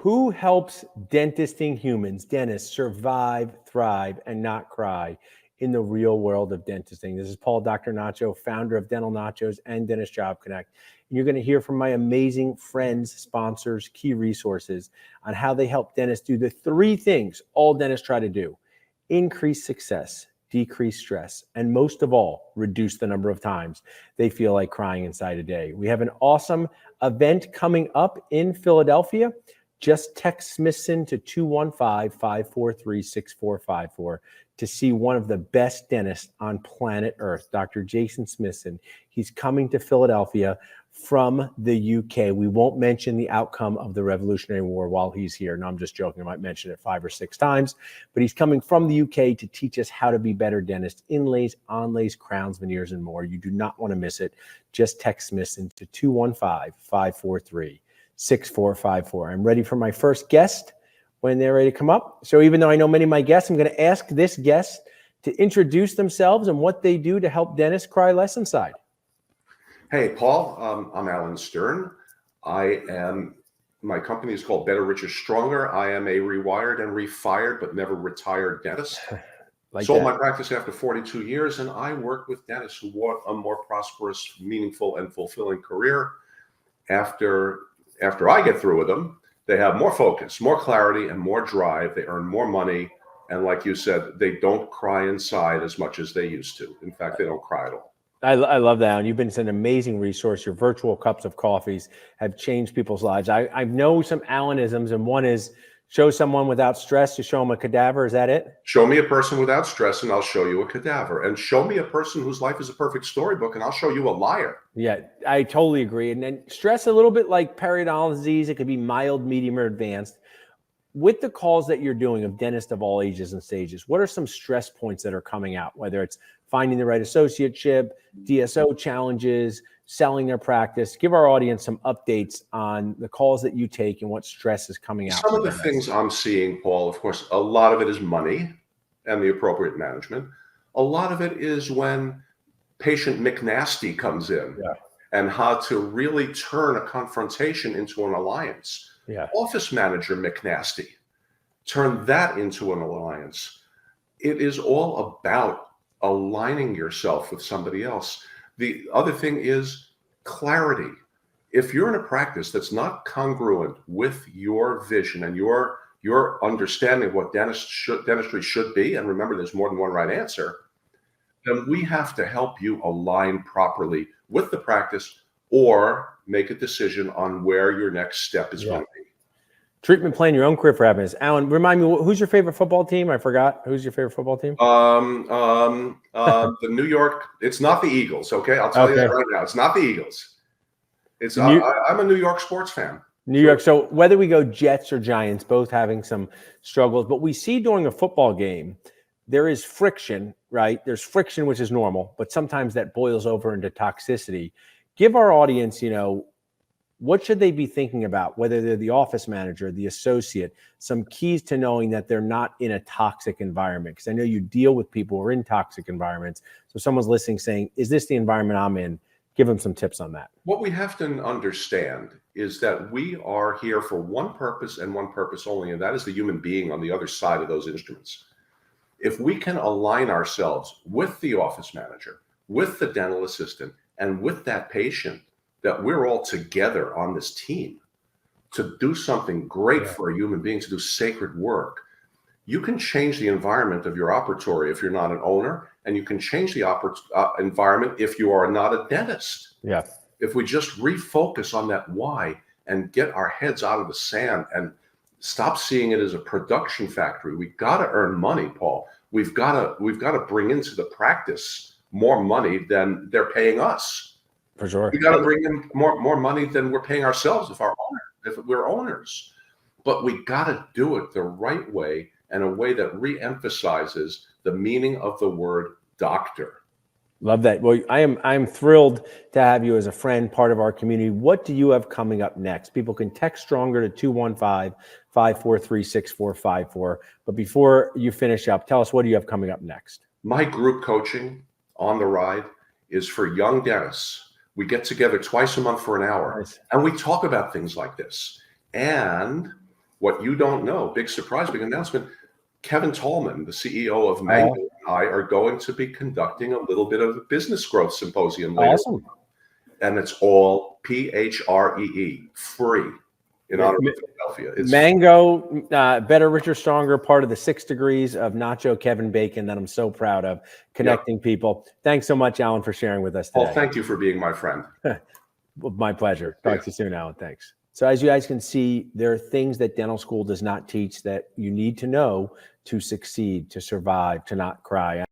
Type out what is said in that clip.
Who helps dentisting humans, dentists, survive, thrive, and not cry in the real world of dentisting? This is Paul, Dr. Nacho, founder of Dental Nachos and Dentist Job Connect. And you're going to hear from my amazing friends, sponsors, key resources on how they help dentists do the three things all dentists try to do: increase success, decrease stress, and most of all, reduce the number of times they feel like crying inside a day. We have an awesome event coming up in Philadelphia. Just text Smithson to 215-543-6454 to see one of the best dentists on planet Earth, Dr. Jason Smithson. He's coming to Philadelphia from the UK. We won't mention the outcome of the Revolutionary War while he's here. No, I'm just joking. I might mention it 5 or 6 times. But he's coming from the UK to teach us how to be better dentists: inlays, onlays, crowns, veneers, and more. You do not want to miss it. Just text Smithson to 215-543-6454. I'm ready for my first guest when they're ready to come up. So even though I know many of my guests, I'm going to ask this guest to introduce themselves and what they do to help dentists cry less inside. Hey, Paul, I'm Alan Stern. My company is called Better, Richer, Stronger. I am a rewired and refired, but never retired dentist. Sold my practice after 42 years, and I work with dentists who want a more prosperous, meaningful, and fulfilling career. After I get through with them, they have more focus, more clarity, and more drive. They earn more money. And like you said, they don't cry inside as much as they used to. In fact, they don't cry at all. I love that. And you've been an amazing resource. Your virtual cups of coffees have changed people's lives. I know some Alanisms, and one is show someone without stress, you show them a cadaver. Is that it? Show me a person without stress and I'll show you a cadaver. And show me a person whose life is a perfect storybook and I'll show you a liar. Yeah, I totally agree. And then stress, a little bit like periodontal disease. It could be mild, medium, or advanced. With the calls that you're doing of dentists of all ages and stages, what are some stress points that are coming out, whether it's finding the right associateship, DSO challenges, selling their practice? Give our audience some updates on the calls that you take and what stress is coming out. Some of the things I'm seeing, Paul, of course, a lot of it is money and the appropriate management. A lot of it is when patient McNasty comes in and how to really turn a confrontation into an alliance. Office manager McNasty, turn that into an alliance. It is all about aligning yourself with somebody else. The other thing is clarity. If you're in a practice that's not congruent with your vision and your understanding of what dentistry should be, and remember, there's more than one right answer, then we have to help you align properly with the practice or make a decision on where your next step is going to be. Treatment plan your own career for happiness. Alan, remind me, who's your favorite football team? I forgot. Who's your favorite football team? The New York. It's not the Eagles. Okay, I'll tell you that right now. It's not the Eagles. It's I'm a New York sports fan. New York. So whether we go Jets or Giants, both having some struggles, but we see during a football game, there is friction, right? There's friction, which is normal, but sometimes that boils over into toxicity. Give our audience, what should they be thinking about, whether they're the office manager, the associate, some keys to knowing that they're not in a toxic environment? Because I know you deal with people who are in toxic environments. So someone's listening saying, is this the environment I'm in? Give them some tips on that. What we have to understand is that we are here for one purpose and one purpose only, and that is the human being on the other side of those instruments. If we can align ourselves with the office manager, with the dental assistant, and with that patient, that we're all together on this team to do something great for a human being, to do sacred work. You can change the environment of your operatory if you're not an owner, and you can change the environment if you are not a dentist. If we just refocus on that why and get our heads out of the sand and stop seeing it as a production factory. We've got to earn money, Paul. We've got to bring into the practice more money than they're paying us. For sure. We got to bring in more money than we're paying ourselves if we're owners. But we got to do it the right way, and a way that re-emphasizes the meaning of the word doctor. Love that. Well, I'm thrilled to have you as a friend, part of our community. What do you have coming up next? People can text Stronger to 215-543-6454. But before you finish up, tell us, what do you have coming up next? My group coaching on the ride is for young dentists. We get together twice a month for an hour, and we talk about things like this. And what you don't know, big surprise, big announcement. Kevin Tallman, the CEO of Mango, and I are going to be conducting a little bit of a business growth symposium later. Awesome. And it's all PHREE, free, in honor of Philadelphia. It's Mango, better, richer, stronger, part of the 6 degrees of Nacho Kevin Bacon that I'm so proud of, connecting people. Thanks so much, Alan, for sharing with us today. Well, thank you for being my friend. My pleasure. Talk to you soon, Alan. Thanks. So as you guys can see, there are things that dental school does not teach that you need to know to succeed, to survive, to not cry.